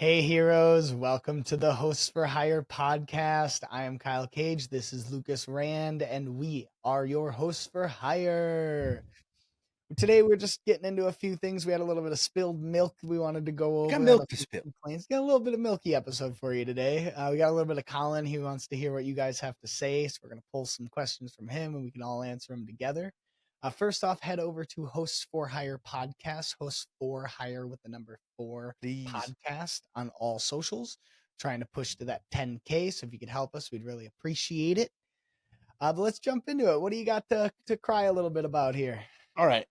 Hey heroes, welcome to the Hosts for Hire podcast. I am Kyle Cage, this is Lucas Rand, and we are your hosts for hire. Today we're just getting into a few things. We had a little bit of spilled milk we wanted to go I got over, had a milk to few spill. complaints. Got a little bit of milky episode for you today. We got a little bit of Colin. He wants to hear what you guys have to say, so we're going to pull some questions from him and we can all answer them together. First off, head over to Hosts for Hire podcast, Hosts for Hire with the number 4 Please. podcast on all socials. Trying to push to that 10K, so if you could help us, we'd really appreciate it. But let's jump into it. What do you got to cry a little bit about here? All right.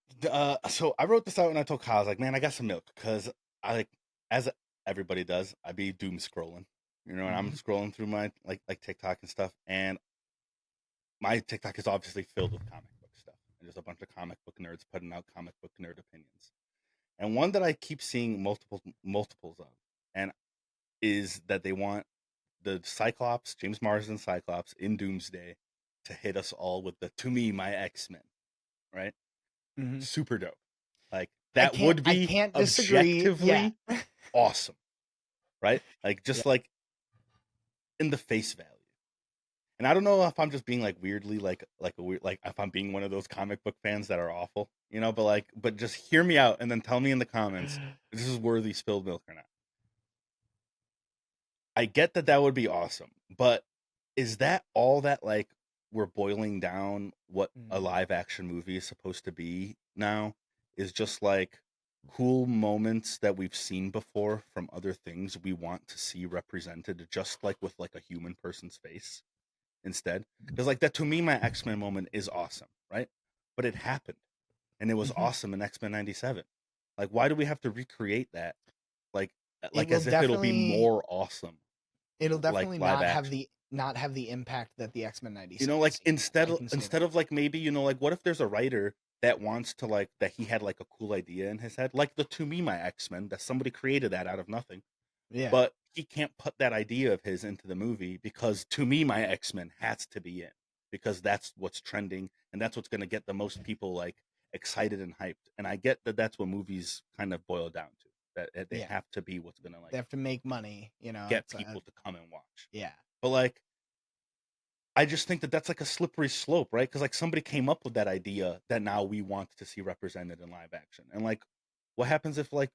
So I wrote this out and I told Kyle, I was like, man, I got some milk because I like, as everybody does, I be doom scrolling, and I'm scrolling through my like TikTok and stuff, and my TikTok is obviously filled with comic book stuff, and there's a bunch of comic book nerds putting out comic book nerd opinions, and one that I keep seeing multiples of, and is that they want the Cyclops, James Marsden Cyclops in Doomsday, to hit us all with the "To Me, My X-Men," right? Super dope. Like that would I be can't disagree. objectively awesome, right? Like Yeah. just like in the face value. And I don't know if I'm just being like weirdly like a weird, like if I'm being one of those comic book fans that are awful, but just hear me out and then tell me in the comments if this is worthy spilled milk or not. I get that would be awesome, but is that all that like we're boiling down what a live action movie is supposed to be now? Is just like cool moments that we've seen before from other things we want to see represented just like with like a human person's face instead? Because like that, to me, my X-Men moment is awesome, right? But it happened and it was awesome in X-Men 97. Like why do we have to recreate that like It will as if it'll be definitely more awesome it'll like definitely live action? not have the impact that the X-Men 97 Like scene has. I can say instead that. of like maybe like what if there's a writer that wants to like that he had like a cool idea in his head, like the "To Me, My X-Men," that somebody created that out of nothing, Yeah. but he can't put that idea of his into the movie because "To Me, My X-Men" has to be in because that's what's trending and that's what's going to get the most people like excited and hyped. And I get that that's what movies kind of boil down to, that they Yeah. have to be what's going to like They have to make money, get it's people to come and watch. yeah. But like I just think that that's like a slippery slope, right? Because like somebody came up with that idea that now we want to see represented in live action, and like, what happens if like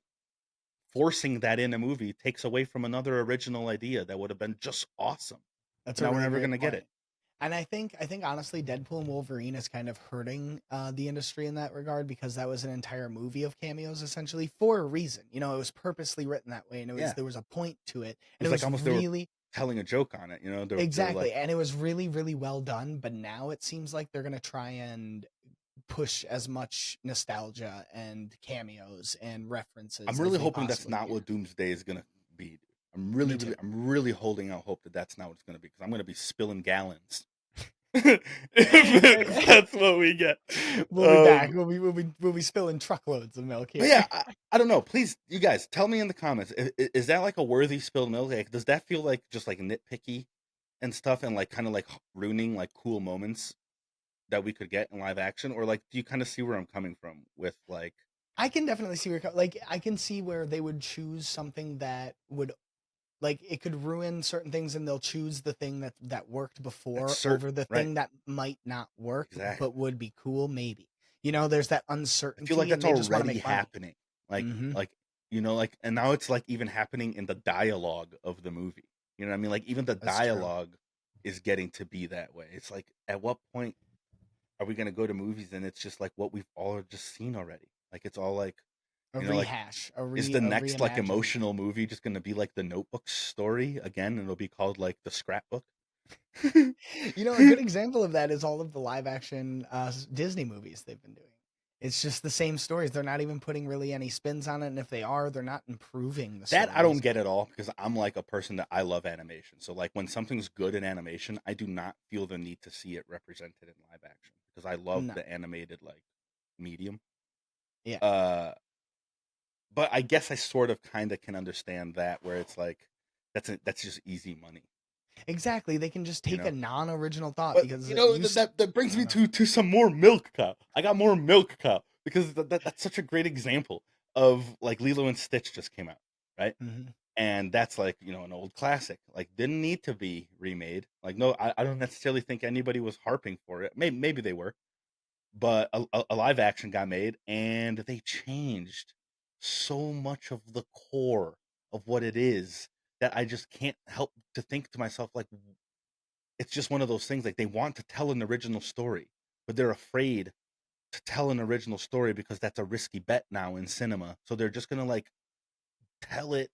forcing that in a movie takes away from another original idea that would have been just awesome? That's But a now we're really never great gonna get point. it. And I think honestly, Deadpool and Wolverine is kind of hurting the industry in that regard because that was an entire movie of cameos essentially for a reason. It was purposely written that way, and Yeah, there was a point to it, it and was it like was almost they were really telling a joke on it. They're like, exactly, and it was really really well done. But now it seems like they're gonna try and push as much nostalgia and cameos and I'm references as really they hoping that's possibly not can. what Doomsday is gonna be. Dude. Me too. I'm really holding out hope that that's not what it's gonna be because I'm gonna be spilling gallons if that's what we get. We'll be back. We'll be spilling truckloads of milk But here. yeah, I don't know. Please, you guys, tell me in the comments. Is that like a worthy spilled milk? Like, does that feel like just like nitpicky and stuff, and like kind of like ruining like cool moments that we could get in live action, or like do you kind of see where I'm coming from with like I can definitely see like I can see where they would choose something that would like it could ruin certain things, and they'll choose the thing that worked that's before over certain, the right? thing that might not work Exactly. but would be cool maybe. There's that I feel like uncertainty and that's they just want to already make money. happening. Like Mm-hmm. like like, and now it's like even happening in the dialogue of the movie. You know what I mean? Like even the That's true. dialogue is getting to be that way. It's like at what point are we gonna go to movies and it's just like what we've all just seen already? Like it's all like A like rehash, is the a next like reimagined. emotional movie just gonna be like the Notebook story again, and it'll be called like the Scrapbook? A good example of that is all of the live action Disney movies they've been doing. It's just the same stories. They're not even putting really any spins on it, and if they are, they're not improving the That I don't stories. get at all because I'm like a person that I love animation. So like when something's good in animation, I do not feel the need to see it represented in live action because I love No. the animated like medium. Yeah. Uh but I guess I sort of kind of can understand that where it's like that's just easy money, Exactly. They can just you take a know. non-original thought But because that brings I me don't know. to some more milk cup. I got more milk cup because that's such a great example of like Lilo and Stitch just came out, right? Mm-hmm. and that's like, an old classic. Like, didn't need to be remade. Like, no, I don't necessarily think anybody was harping for it. Maybe they were, but a live action got made, and they changed so much of the core of what it is that I just can't help to think to myself, like, it's just one of those things. Like, they want to tell an original story, but they're afraid to tell an original story because that's a risky bet now in cinema. So they're just gonna like tell it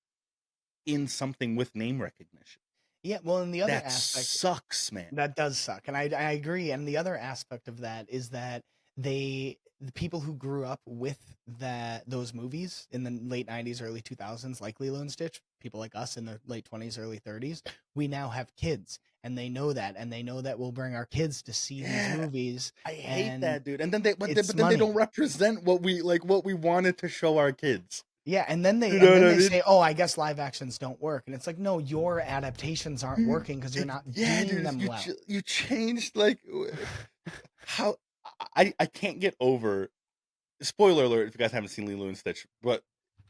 in something with name recognition. Yeah, well, and the other That aspect sucks, man. that does suck, and I agree. And the other aspect of that is that the people who grew up with those movies in the late '90s, early 2000s, like Lilo and Stitch, people like us in the late 20s, early 30s, we now have kids, and they know that, we'll bring our kids to see these Yeah, movies, I hate and that, dude. And then they, it's but then they don't money. represent what we wanted to show our kids. Yeah, and then You know what I they mean? say, "Oh, I guess live actions don't work," and it's like, no, your adaptations aren't Dude, working because you're not yeah, doing dude. them well. You changed like how I can't get over. Spoiler alert if you guys haven't seen Lilo and Stitch, but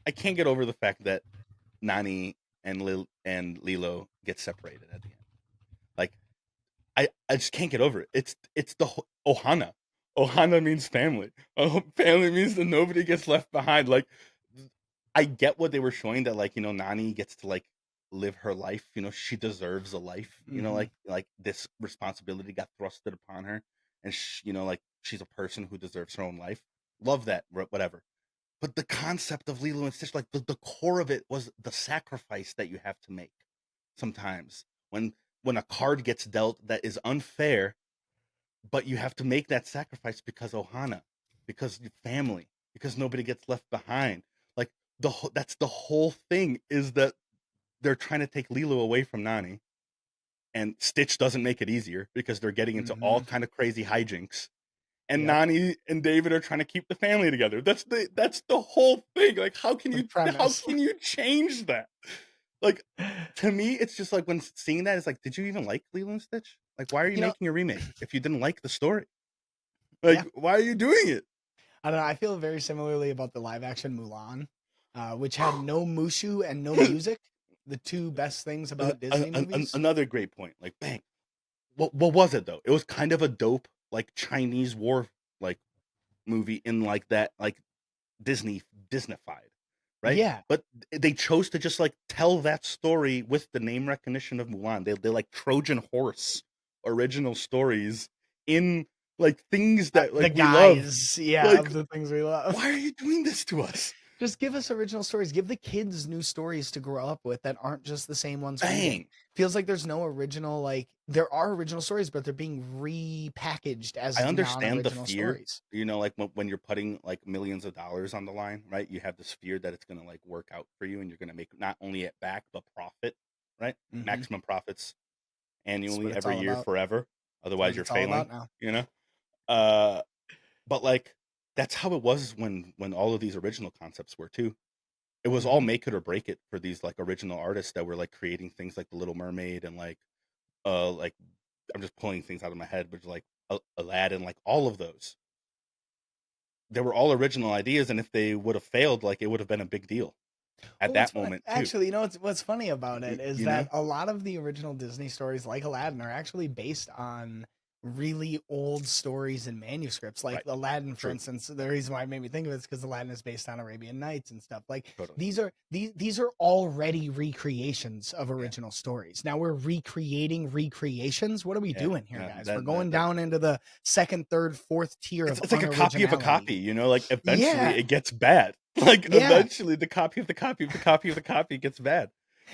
I can't get over the fact that Nani and Lilo get separated at the end. Like, I just can't get over it. It's the Ohana. Ohana means family. Oh, family means that nobody gets left behind. Like, I get what they were showing, that like, Nani gets to like live her life. She deserves a life. Hmm. Like this responsibility got thrusted upon her, and like she's a person who deserves her own life. Love that, whatever. But the concept of Lilo and Stitch, like the core of it was the sacrifice that you have to make sometimes when a card gets dealt that is unfair, but you have to make that sacrifice because Ohana, because your family, because nobody gets left behind. Like that's the whole thing, is that they're trying to take Lilo away from Nani, and Stitch doesn't make it easier because they're getting into all Hmm. kind of crazy hijinks. And Yep. Nani and David are trying to keep the family together. That's the whole thing. Like, The how premise. can you change that? Like, to me, it's just like, when seeing that, it's like, did you even like Lilo and Stitch? Like, why are you You know, making a remake if you didn't like the story? Like, yeah. why are you doing it? I don't know. I feel very similarly about the live action Mulan, which had no Mushu and no music. The two best things about Disney movies. Another great point. Like, bang. What was it though? It was kind of a dope like Chinese war like movie in like that, like Disneyfied, right? Yeah. But they chose to just like tell that story with the name recognition of Mulan. They like Trojan horse original stories in like things that The like we love. guys, yeah, Like, of the things we love. why are you doing this to us? Just give us original stories. Give the kids new stories to grow up with that aren't just the same ones reading. Bang. Feels like there's no original, like there are original stories, but they're being repackaged I as understand the non-original fear, stories. like when you're putting like millions of dollars on the line, right? You have this fear that it's going to like work out for you, and you're going to make not only it back but profit, right? Hmm. Maximum profits That's annually what it's every all year about. forever. That's Otherwise, what you're it's all failing. about now. You know. Uh, but like that's how it was when all of these original concepts were too. It was all Hmm. make it or break it for these like original artists that were like creating things like the Little Mermaid, and like I'm just pulling things out of my head, but like Aladdin, like all of those. They were all original ideas, and if they would have failed, like it would have been a big deal at Well, that moment too. actually, what's funny about it is You that know, a lot of the original Disney stories, like Aladdin, are actually based on really old stories and manuscripts. Like right? Aladdin, for True, instance, the reason why it made me think of it is because Aladdin is based on Arabian Nights and stuff. Like totally. these are already recreations of Yeah, original stories. Now we're recreating recreations. What are we yeah, doing here, yeah. guys? We're going down into the second, third, fourth tier of It's like a copy of a unoriginality. copy. Like eventually Yeah, it gets bad. Like yeah. eventually the copy of the copy of the copy of the copy gets bad.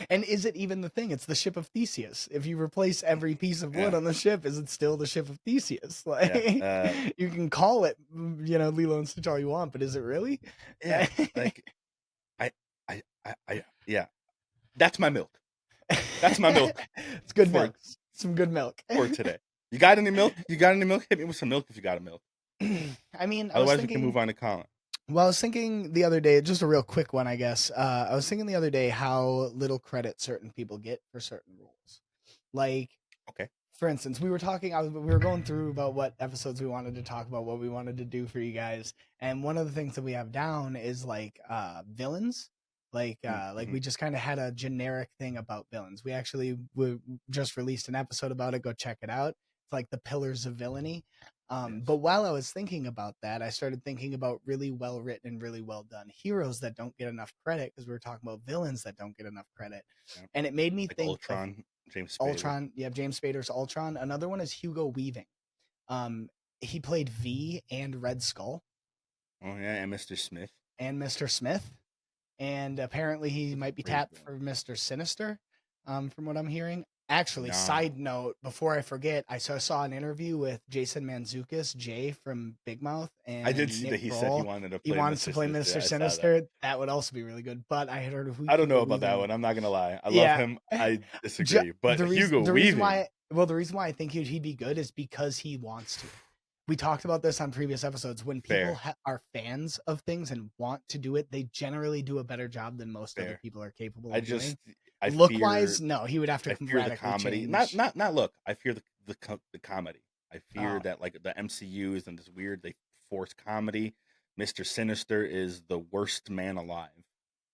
And is it even the thing? It's the ship of Theseus. If you replace every piece of wood Yeah, on the ship, is it still the ship of Theseus? yeah, Like you can call it, Lilo and Stitch all you want, but is it really? yeah. Like I, yeah. That's my milk. That's my milk It's good for milk. Some good milk. today. You got any milk? You got any milk? Hit me with some milk if you got a milk. I mean, Otherwise, we can move on to Colin. well, I was thinking the other day, just a real quick one, I guess. I was thinking the other day how little credit certain people get for certain roles. Like, Okay. for instance, we were going through about what episodes we wanted to talk about, what we wanted to do for you guys. And one of the things that we have down is like villains. Like Mm-hmm. we just kind of had a generic thing about villains. We actually just released an episode about it. Go check it out. It's like the pillars of villainy. But Yes. while I was thinking about that, I started thinking about really well written and really well done heroes that don't get enough credit, because we were talking about villains that don't get enough credit. Yeah. And it made me Like think of Ultron, James Spader. Ultron. You have James Spader's Ultron. Another one is Hugo Weaving. Um, he played V and Red Skull Oh yeah, and Mr. Smith. and Mr. Smith. And apparently he That's might be a great tapped villain. for Mr. Sinister, from what I'm hearing. Actually, Nah, side note, before I forget, saw an interview with Jason Mantzoukas, Jay from Big Mouth, I did and see Nick that he said he Kroll. wanted to He play wants to Mr. play Sinister. Mr. I saw that. Sinister. That would also be really good. But I had heard of I don't know Hugo about that Weaving. one. I'm not gonna lie. I love Yeah. him. I disagree. But the reason Hugo the reason Weaving, why the reason why I think he'd be good is because he wants to. We talked about this on previous episodes. When people fair, are fans of things and want to do it, they generally do a better job than most other fair. people are capable I of doing. just I Look fear wise, no, he would have to I fear the radically comedy. Not change. not not look. I fear the comedy. I fear Oh, that like the MCU is in this weird they force comedy. Mr. Sinister is the worst man alive.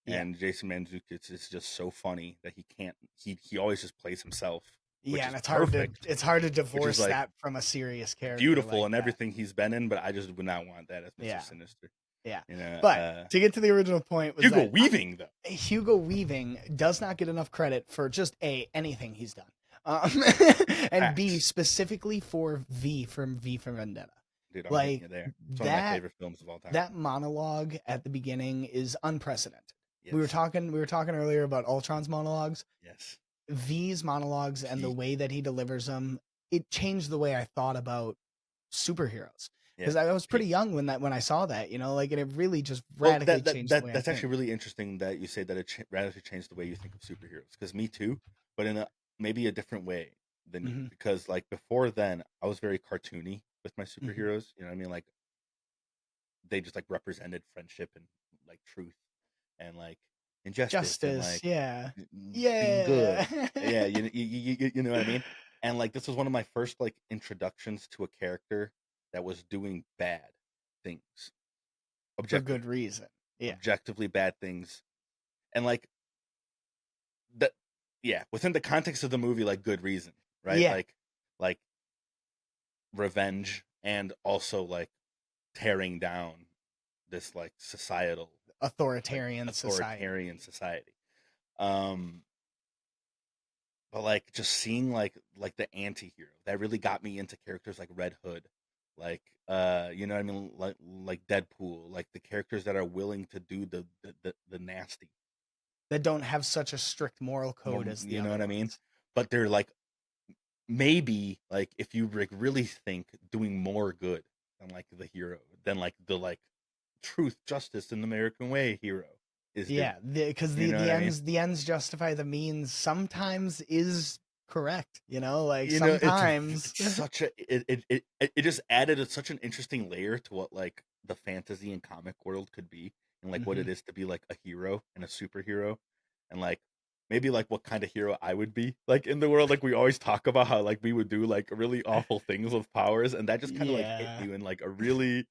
yeah, And Jason Mantzoukas is just so funny that he can't he always just plays himself, which yeah, is and perfect, it's hard to which is divorce like that from a serious character beautiful like and that. everything he's been in, but I just would not want that as Mr. Yeah, Sinister. yeah. You know, But to get to the original point was Hugo that Weaving though. Hugo Weaving does not get enough credit for just anything he's done, and B, Facts. specifically for V for Vendetta. Dude, I'm getting Like you there. It's one of my that favorite films of all time. that monologue at the beginning is unprecedented. Yes. We were talking earlier about Ultron's monologues. Yes. V's monologues and the Peak. way that he delivers them, it changed the way I thought about superheroes, Yeah. because I was pretty Peak. young when I saw that, like, and it really just Well, radically changed the way I that's think. actually really interesting that you say that it radically changed the way you think of superheroes. Because me too, but in a maybe a different way than you. Hmm. Because like before then, I was very cartoony with my Hmm. superheroes. You know what I mean? Like they just like represented friendship and like truth and like injustice and Justice, like yeah, being good. yeah. Yeah, you know what I mean? And like this was one of my first like introductions to a character that was doing bad things, For good objectively, reason. Yeah, objectively bad things, and like that. Yeah, within the context of the movie, like good reason, right? yeah. Like revenge and also like tearing down this like societal like Authoritarian society. authoritarian society. Um, but like just seeing like the anti-hero that really got me into characters like Red Hood, like you know what I mean, like Deadpool, like the characters that are willing to do the nasty, That don't have such a strict moral code as the you know other what I mean? ones. But they're like maybe like if you like really think doing more good than like the hero, than like the like truth, justice, in the American way hero is doing. Yeah, because You know what I mean? the ends justify the means sometimes is correct. Like You know, sometimes. it's such a it just added such an interesting layer to what like the fantasy and comic world could be, and like what Hmm. it is to be like a hero and a superhero, and like maybe like what kind of hero I would be like in the world. Like we always talk about how like we would do like really awful things with powers, and that just kind of like hit Yeah, you in like a really.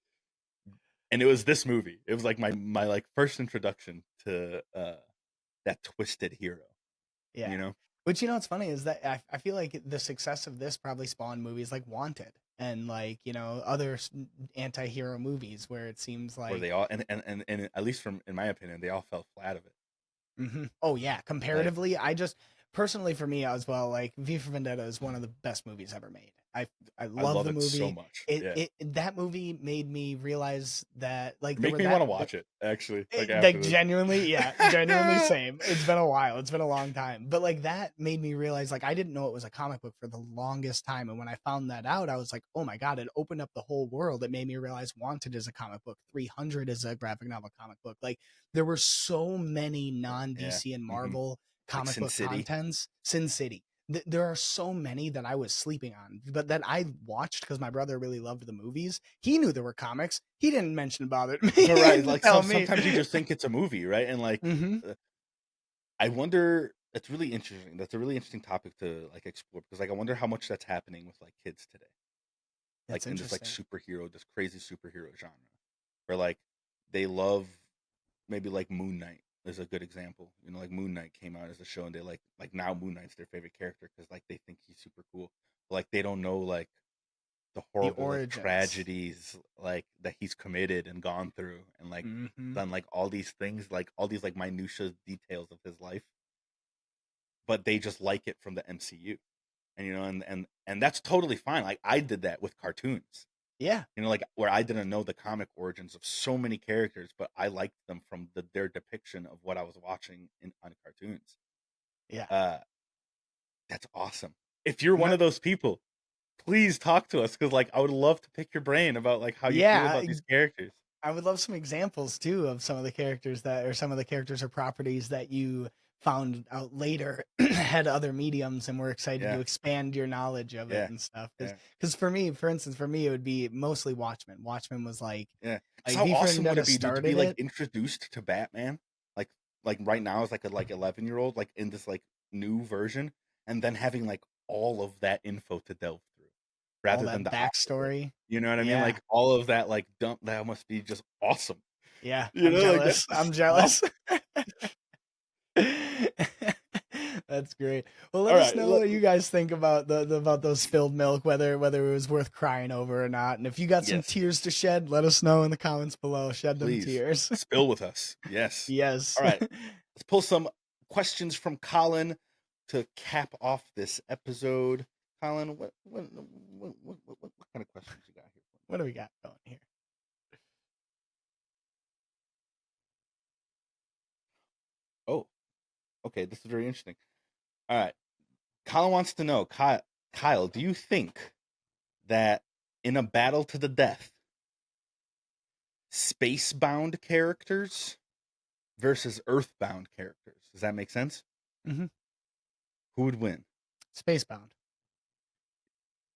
And it was this movie. It was like my like first introduction to that twisted hero. yeah. You know, But what's funny is that I feel like the success of this probably spawned movies like Wanted and, like, other anti-hero movies where it seems where like. they all and at least from in my opinion, they all fell flat of it. Oh yeah, Like comparatively, I just personally for me as well, like V for Vendetta is one of the best movies ever made. I I love love the it so movie. much. It Yeah. it that movie made me realize that, like, You there make were me that want to watch it actually. Like after like, this. genuinely, yeah, genuinely same. It's been a while. It's been a long time. But like that made me realize, like, I didn't know it was a comic book for the longest time. And when I found that out, I was like, oh my God, it opened up the whole world. It made me realize Wanted is a comic book, 300 is a graphic novel comic book. Like, there were so many non Yeah. DC and Hmm. Marvel Like comic Sin book City. contents. Sin City. There are so many that I was sleeping on, but that I watched because my brother really loved the movies. He knew there were comics. He didn't mention about it me But right, to like tell me. sometimes you just think it's a movie, right? And like Hmm. uh, I wonder. It's really interesting. That's a really interesting topic to like explore because like I wonder how much that's happening with like kids today, like It's in this like interesting. superhero, this crazy superhero genre, where like they love maybe like Moon Knight is a good example. You know, like Moon Knight came out as a show, and they like now Moon Knight's their favorite character because like they think he's super cool. But, like they don't know like the The horrible like origins. tragedies like that he's committed and gone through, and like Mm-hmm. done like all these things, like all these like minutia details of his life, but they just like it from the MCU. And you know, and that's totally fine. Like I did that with cartoons. Yeah. You know, like where I didn't know the comic origins of so many characters, but I liked them from their depiction of what I was watching on cartoons. Yeah. Uh, that's awesome. If you're one No, of those people, please talk to us because like I would love to pick your brain about like how you feel yeah. about these characters. I would love some examples too of some of the characters that, or some of the characters or properties that you found out later had other mediums and were excited to Yeah, expand your knowledge of it yeah, and stuff. yeah, Because for me, for instance, for me, it would be mostly Watchmen. Watchmen was yeah. Because like how V for awesome would Vendetta it be, dude, to be started like it. introduced to Batman, like right now as like a like 11-year-old, like in this like new version, and then having like all of that info to delve through, All rather than that the opposite. backstory. You know what I mean? Yeah. Like all of that like dump that must be just awesome. Yeah. You I'm know, like that's jealous. just I'm awesome. jealous. That's great. Well, let All us right, know what you guys think about the about those spilled milk, whether it was worth crying over or not. And if you got some yes, tears to shed, let us know in the comments below. Shed them please tears. spill with us. Yes. Yes. All right, let's pull some questions from Colin to cap off this episode. Colin, what kind of questions you got here for me? What do we got going here? Oh, okay, this is very interesting. All right, Colin wants to know, Kyle, do you think that in a battle to the death, space-bound characters versus earthbound characters, does that make sense? Hmm. Who would win? Spacebound.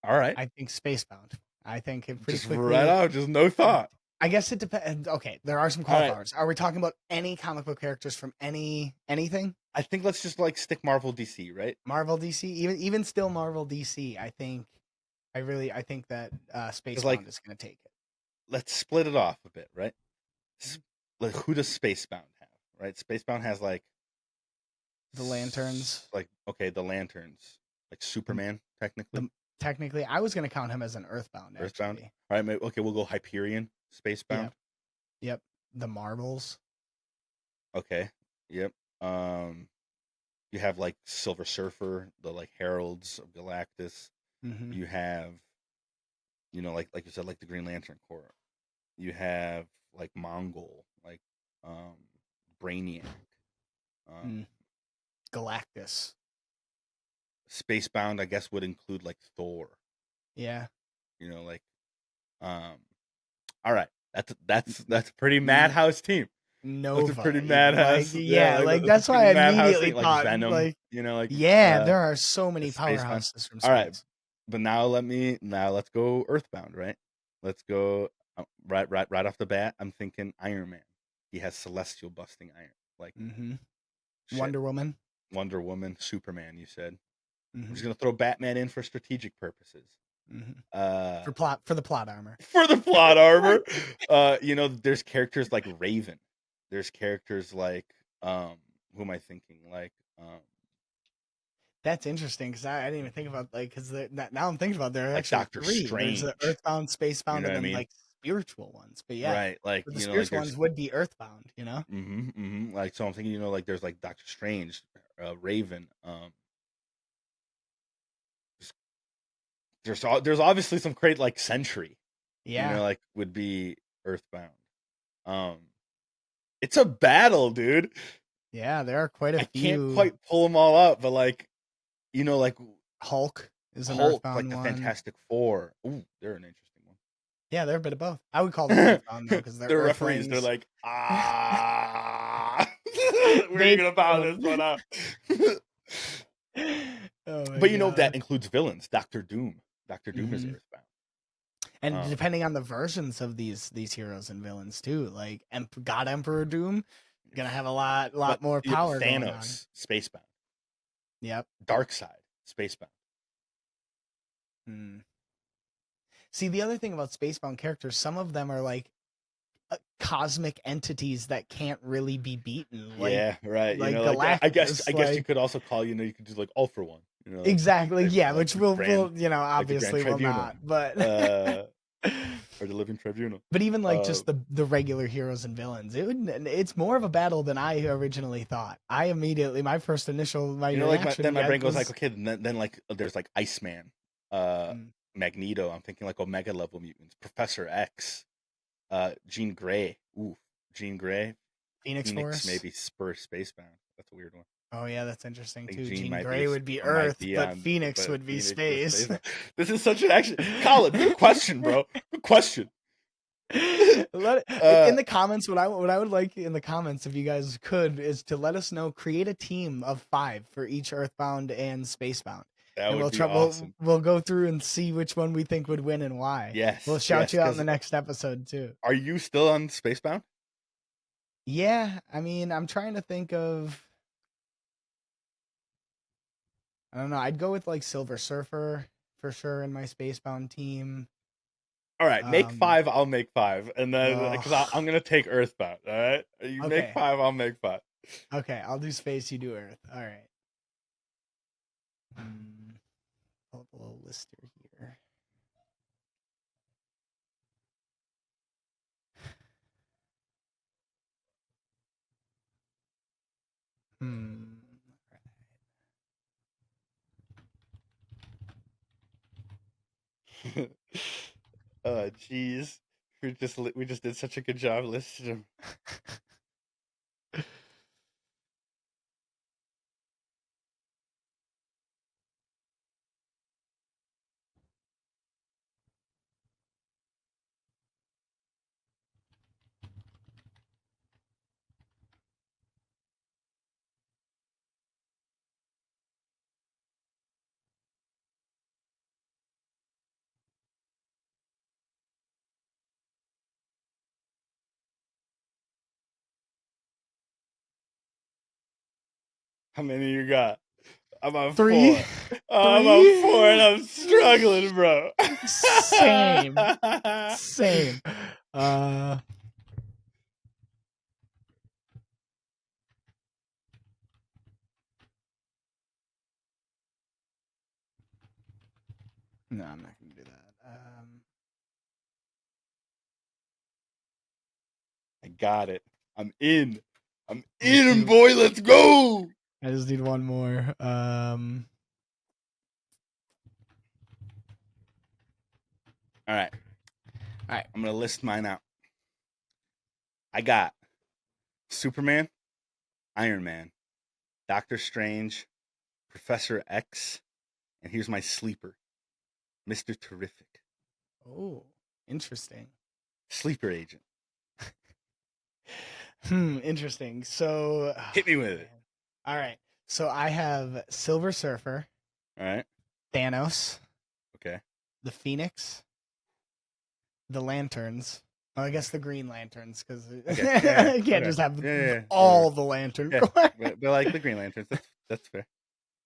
All right, I think Spacebound. I think it pretty just right quickly. out, just no thought. I guess it depends. Okay, there are some All right, qualifiers. Are we talking about any comic book characters from anything? I think let's just like stick Marvel DC, right? Marvel DC, even still Marvel DC. I think that Because like Spacebound is going to take it. let's split it off a bit, right? Like who does Spacebound have? Right, Spacebound has The Lanterns. like okay, the lanterns, like The, Superman technically, technically, I was going to count him as an Earthbound Earthbound. actually. All right, okay, we'll go Hyperion, Spacebound. Yep, yep. The Marvels. Okay, yep. Um, you have like Silver Surfer, the like Heralds of Galactus. Hmm. You have, you know, like you said, like the Green Lantern Corps. You have like Mongol, like um, Brainiac. Um, Mm. Galactus. Spacebound, I guess, would include like Thor. Yeah. You know, like all right, that's a pretty N- madhouse team. That's a Nova. pretty Even like, madhouse, yeah, yeah, like like that's a that's why pretty I madhouse immediately thing, like thought Venom. like, You know, like yeah, there are so many it's Spacebound. powerhouses from All right, space. but let's go Earthbound, right? Let's go right off the bat. I'm thinking Iron Man. He has celestial busting iron, like Hmm. shit. Wonder Woman. Wonder Woman, Superman. You said. I'm Hmm. just gonna throw Batman in for strategic purposes. Hmm. Uh, For the plot armor. for the plot armor. You know, there's characters like Raven. There's characters like who am I thinking? Like That's interesting because I didn't even think about like because now I'm thinking about there are like actually Doctor three. There's the Strange. Earthbound, You Spacebound, know and what I then mean? like spiritual ones. But yeah, Right. Like, but the you know, like spiritual there's ones would be Earthbound. like so I'm thinking, you know, like there's like Doctor Strange, Raven, there's obviously some great like Sentry, you know, Yeah, like would be Earthbound. Um it's a battle, dude. yeah. There are quite a I can't few. quite pull them all up, but like you know, like Hulk is an Hulk, like Earthbound the one. Fantastic Four. Ooh, they're an interesting Yeah, they're a bit of both. I would call them one. Earthbound though because they're They're referees. They're Earthlings. like, ah, we're They gonna bow don't. this one out. Oh my But you know that god. includes villains. Doctor Doom. Doctor Doom is Hmm. Earthbound. And Um, depending on the versions of these heroes and villains too, like God Emperor Doom, gonna have a but lot more power going on. Thanos, Spacebound. Yep. Darkseid, Spacebound. Hmm. See, the other thing about Spacebound characters, some of them are like cosmic entities that can't really be beaten, Yeah, right. like Like I guess Galactus, you could also call, you could do like all for one. exactly, yeah, Like which the we'll grand like the Grand obviously will Tribunal, not, but uh, or the Living Tribunal. but even like Uh, just the regular heroes and villains, it's more of a battle than I originally thought. My first initial my like reaction, then my yeah, brain goes like, was okay, then like there's like Iceman, uh, mm, Magneto. I'm thinking like Omega level mutants, Professor X, Jean Grey. Ooh, Jean Grey, Phoenix Phoenix, Force. maybe Spur Spacebound. That's a weird one. Oh yeah, that's interesting I think too. Jean Jean might Grey would be Earth, but on, Phoenix but would be Phoenix is space. Spacebound. This is such an action, Colin. Good question, bro. Good question. In the comments, what I would like in the comments, if you guys could, is to let us know. Create a team of 5 for each Earthbound and Spacebound, That and would we'll be try. awesome. We'll go through and see which one we think would win and why. We'll Yes, shout yes. you out in Because the next episode too. are you still on Spacebound? Yeah, I mean, I'm trying to think of. I don't know. I'd go with like Silver Surfer for sure in my Spacebound team. All right, make Um, 5. I'll make 5, and then because oh, I'm gonna take Earthbound. All right, you make okay, 5. I'll make 5. okay. I'll do space. You do Earth. All right. Pull up a little lister here. Hmm. Oh, jeez, we just did such a good job listing them. How many you got? I'm on 3, 4. Oh, I'm on 4, and 3. I'm struggling, bro. Same. Same. Uh. No, I'm not gonna do that. I got it. I'm in. I'm I just in, need. boy. Let's go. I just need one more. All right. All right. I'm gonna list mine out. I got Superman, Iron Man, Doctor Strange, Professor X, and here's my sleeper, Mr. Terrific. Oh, interesting. Sleeper agent. Interesting. So, Hit me with it. man. All right. So I have Silver Surfer, All right. Thanos, Okay. the Phoenix, the Lanterns. Oh, I guess the Green Lanterns, because Okay. Yeah. you can't Okay. just have Yeah. Whatever. all the Lantern Yeah. Corps. But like the Green Lanterns. That's fair.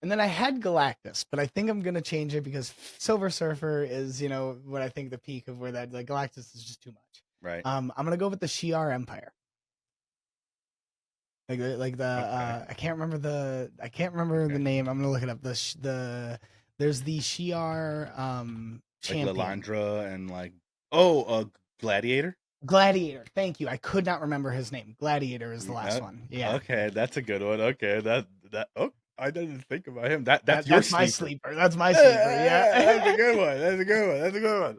And then I had Galactus, but I think I'm gonna change it because Silver Surfer is, what I think the peak of where that like Galactus is just too much. Right. I'm gonna go with the Shi'ar Empire. Okay. I can't remember the Okay. name. I'm gonna look it up. There's the Shi'ar Like champion. Lalandra and like Gladiator. Gladiator. Thank you. I could not remember his name. Gladiator is the last one. Yeah. Okay, that's a good one. Okay, that. Oh, I didn't think about him. That's your That's my sleeper. sleeper. That's my sleeper. That's a Yeah. good one. That's a good one. That's a good one.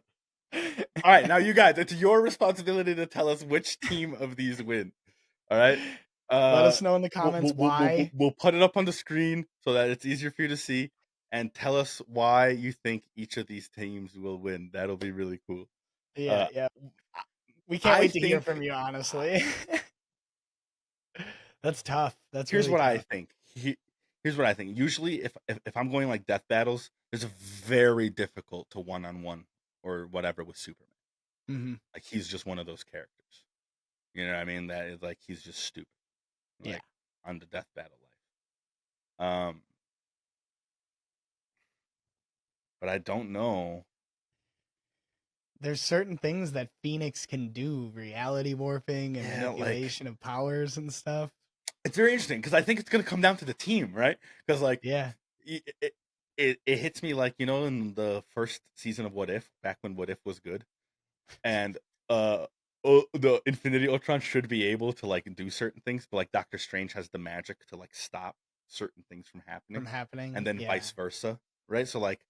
All right, now you guys, it's your responsibility to tell us which team of these win. All right. Let us know in the comments why. We'll put it up on the screen so that it's easier for you to see, and tell us why you think each of these teams will win. That'll be really cool. Yeah, Uh, yeah. We can't I wait to hear think from you, honestly. That's tough. That's here's really what I tough. think. Here's what I think. Usually, if I'm going like death battles, there's a very difficult to one-on-one or whatever with Superman. Mm-hmm. Like he's just one of those characters. You know what I mean? That is like he's just stupid. Like Yeah. on the death battle life. But I don't know. there's certain things that Phoenix can do, reality warping and Yeah, like manipulation of powers and stuff. it's very interesting because I think it's gonna come down to the team, right? Because like Yeah, it hits me like in the first season of What If, back when What If was good, and uh the Infinity Ultron should be able to like do certain things, but like Doctor Strange has the magic to like stop certain things from from happening, and happening. then Yeah, vice versa, right? So like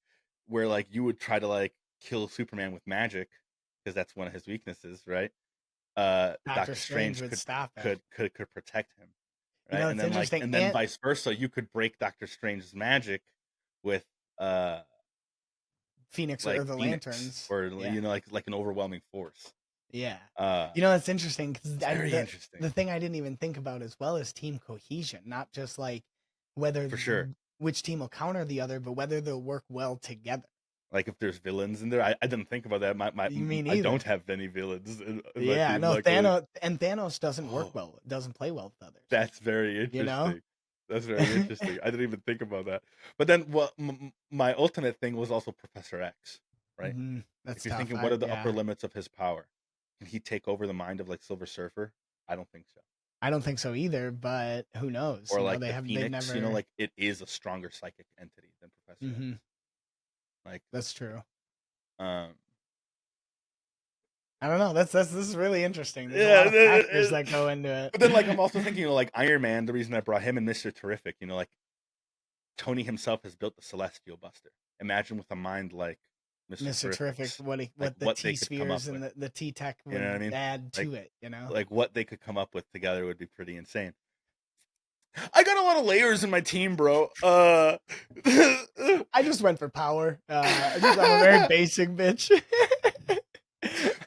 where like you would try to like kill Superman with magic because that's one of his weaknesses, right? Doctor Doctor Strange Strange would could stop it. could protect him, You right? know, And it's then like interesting. and then And vice versa, you could break Doctor Strange's magic with uh Phoenix or like the Phoenix Lanterns. or Yeah, like an overwhelming force. yeah. Uh You know, it's interesting because it's very interesting the thing I didn't even think about as well is team cohesion, not just like whether for sure. which team will counter the other, but whether they'll work well together. Like if there's villains in there, I didn't think about that. You mean I either? don't have any villains in my Yeah, team, no, luckily. Thanos doesn't work Oh, well, doesn't play well with others. that's very You know? interesting. That's very interesting. I didn't even think about that. But then, what my ultimate thing was also Professor X, right? If That's you're tough. thinking, what I are the upper Yeah. limits of his power? Can he take over the mind of like Silver Surfer? I don't think so. I don't think so either, but who knows? Or You know, like the they've Phoenix, never. like it is a stronger psychic entity than Professor X. Hmm. Like, That's true. um, I don't know. This is really interesting. There's a yeah. lot of factors that go into But then, like, I'm it. also thinking, like Iron Man. The reason I brought him and Mister Terrific, like Tony himself has built the Celestial Buster. Imagine with a mind like Mister Mr. Terrific, Terrific's, like what the what they T could come up spheres and with. the T tech You know what I would mean? add Like, to it, you know? what they could come up with together would be pretty insane. I got a lot of layers in my team, bro. I just went for power. Because I'm a very basic bitch.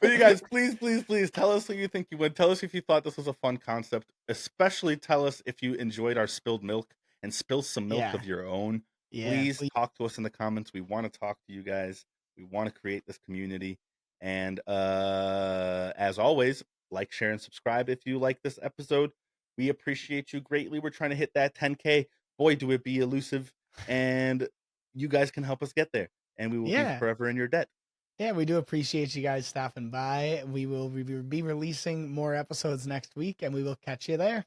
But you guys, please, please, please tell us who you think you would. Tell us if you thought this was a fun concept. Especially tell us if you enjoyed our spilled milk and spill some milk Yeah. of your own. Yeah. Please talk to us in the comments. We want to talk to you guys. We want to create this community. And as always, like, share, and subscribe if you like this episode. We appreciate you greatly. We're trying to hit that 10K. Boy, do it be elusive. And you guys can help us get there. And we will be Yeah. forever in your debt. Yeah, we do appreciate you guys stopping by. We will be releasing more episodes next week, and we will catch you there.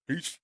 Peace.